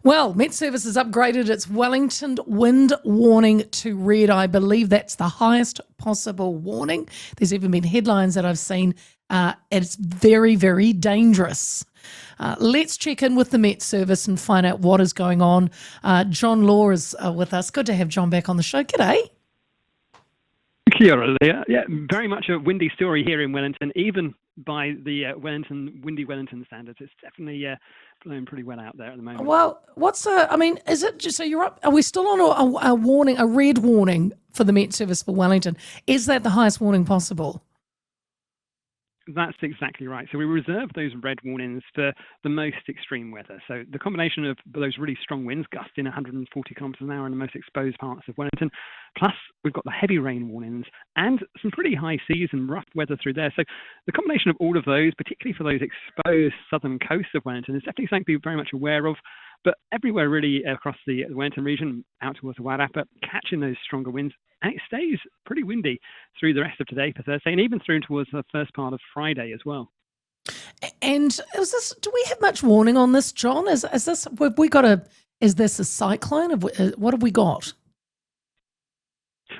Well, Metservice has upgraded its Wellington wind warning to red. I believe that's the highest possible warning. There's even been headlines that I've seen. It's very, very dangerous. Let's check in with the Metservice and find out what is going on. John Laws is with us. Good to have John back on the show. G'day. Kia ora, Leah. Yeah, very much a windy story here in Wellington, even by the windy Wellington standards. It's definitely blowing pretty well out there at the moment. Well, is it just, so you're up, are we still on a warning, a red warning for the Metservice for Wellington? Is that the highest warning possible? That's exactly right. So we reserve those red warnings for the most extreme weather. So the combination of those really strong winds, gusting 140 kilometres an hour in the most exposed parts of Wellington, plus we've got the heavy rain warnings and some pretty high seas and rough weather through there. So the combination of all of those, particularly for those exposed southern coasts of Wellington, is definitely something to be very much aware of. But everywhere really across the Wellington region, out towards the Wairarapa, catching those stronger winds. And it stays pretty windy through the rest of today for Thursday, and even through towards the first part of Friday as well. And do we have much warning on this, John? Is this a cyclone? What have we got?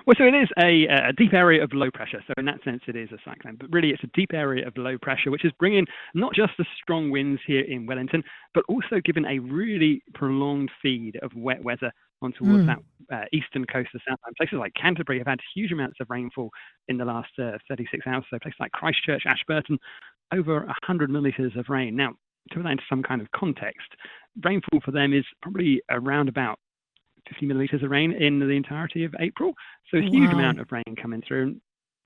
Well, so it is a deep area of low pressure. So in that sense, it is a cyclone. But really, it's a deep area of low pressure, which is bringing not just the strong winds here in Wellington, but also giving a really prolonged feed of wet weather on towards that eastern coast of Southland. Places like Canterbury have had huge amounts of rainfall in the last 36 hours. So places like Christchurch, Ashburton, over 100 millimetres of rain. Now, to put that into some kind of context, rainfall for them is probably around about 50 millimetres of rain in the entirety of April. So a huge amount of rain coming through.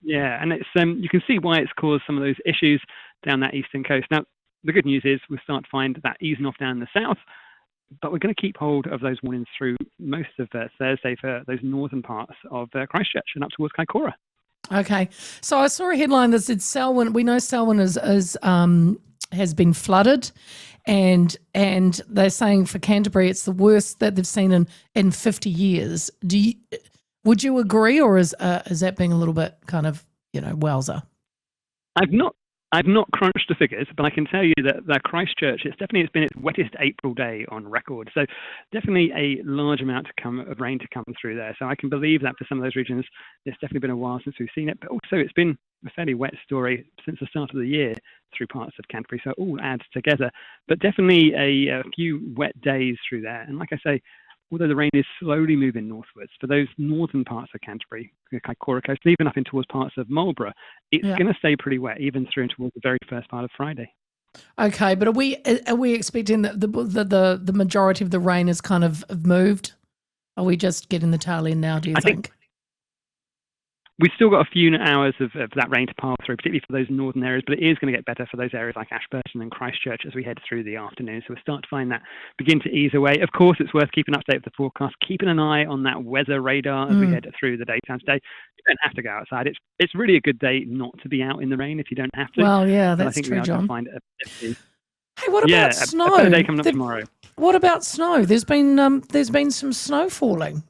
Yeah, and it's you can see why it's caused some of those issues down that eastern coast. Now, the good news is we'll start to find that easing off down in the south, but we're going to keep hold of those warnings through most of Thursday for those northern parts of Christchurch and up towards Kaikoura. Okay. So I saw a headline that said Selwyn, we know Selwyn has been flooded, and they're saying for Canterbury it's the worst that they've seen in 50 years. Would you agree, or is that being a little bit kind of, wowzer? I've not crunched the figures, but I can tell you that Christchurch, it's been its wettest April day on record. So definitely a large amount of rain to come through there. So I can believe that for some of those regions, it's definitely been a while since we've seen it. But also it's been a fairly wet story since the start of the year through parts of Canterbury. So it all adds together. But definitely a few wet days through there. And like I say, although the rain is slowly moving northwards, for those northern parts of Canterbury, the Kaikoura coast, and even up in towards parts of Marlborough, it's going to stay pretty wet, even through towards the very first part of Friday. Okay, but are we expecting that the majority of the rain is kind of moved? Are we just getting the tail end now, do you think? We've still got a few hours of that rain to pass through, particularly for those northern areas, but it is going to get better for those areas like Ashburton and Christchurch as we head through the afternoon. So we'll start to find that begin to ease away. Of course, it's worth keeping up to date with the forecast, keeping an eye on that weather radar as we head through the daytime today. You don't have to go outside. It's really a good day not to be out in the rain if you don't have to. Well, yeah, but that's I think true, we are John. Find Hey, what about snow? A better day coming up tomorrow. What about snow? There's been some snow falling.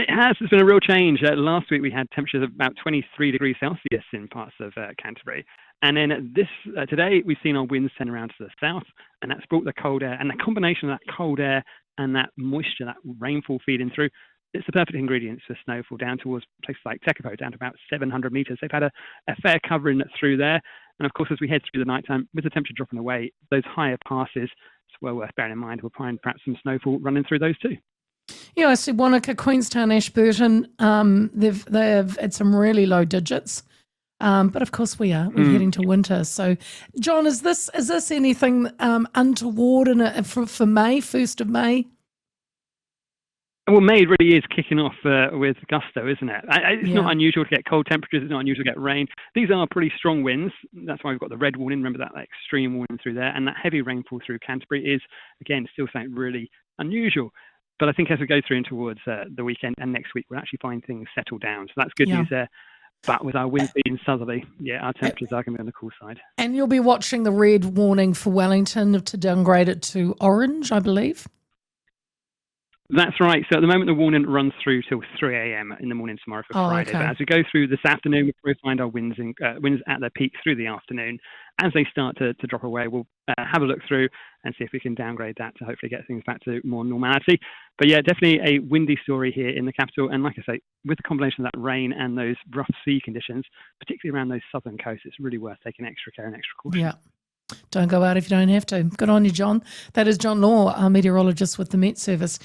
It has. There's been a real change. Last week we had temperatures of about 23 degrees Celsius in parts of Canterbury. And then today we've seen our winds turn around to the south, and that's brought the cold air. And the combination of that cold air and that moisture, that rainfall feeding through, it's the perfect ingredients for snowfall down towards places like Tekapo, down to about 700 metres. They've had a fair covering through there. And of course, as we head through the nighttime, with the temperature dropping away, those higher passes, it's well worth bearing in mind. We'll find perhaps some snowfall running through those too. Yeah, I see Wanaka, Queenstown, Ashburton. They've had some really low digits, but of course we're heading to winter. So, John, is this anything untoward for May, 1st of May? Well, May really is kicking off with gusto, isn't it? It's not unusual to get cold temperatures. It's not unusual to get rain. These are pretty strong winds. That's why we've got the red warning. Remember that extreme warning through there, and that heavy rainfall through Canterbury is again still something really unusual. But I think as we go through and towards the weekend and next week, we'll actually find things settle down. So that's good news there. But with our winds being southerly, our temperatures are going to be on the cool side. And you'll be watching the red warning for Wellington to downgrade it to orange, I believe. That's right. So at the moment, the warning runs through till 3 a.m. in the morning tomorrow for Friday. Okay. But as we go through this afternoon, we'll find our winds at their peak through the afternoon. as they start to drop away, we'll have a look through and see if we can downgrade that to hopefully get things back to more normality. But yeah, definitely a windy story here in the capital. And like I say, with the combination of that rain and those rough sea conditions, particularly around those southern coasts, it's really worth taking extra care and extra caution. Yeah. Don't go out if you don't have to. Good on you, John. That is John Law, our meteorologist with the Met Service.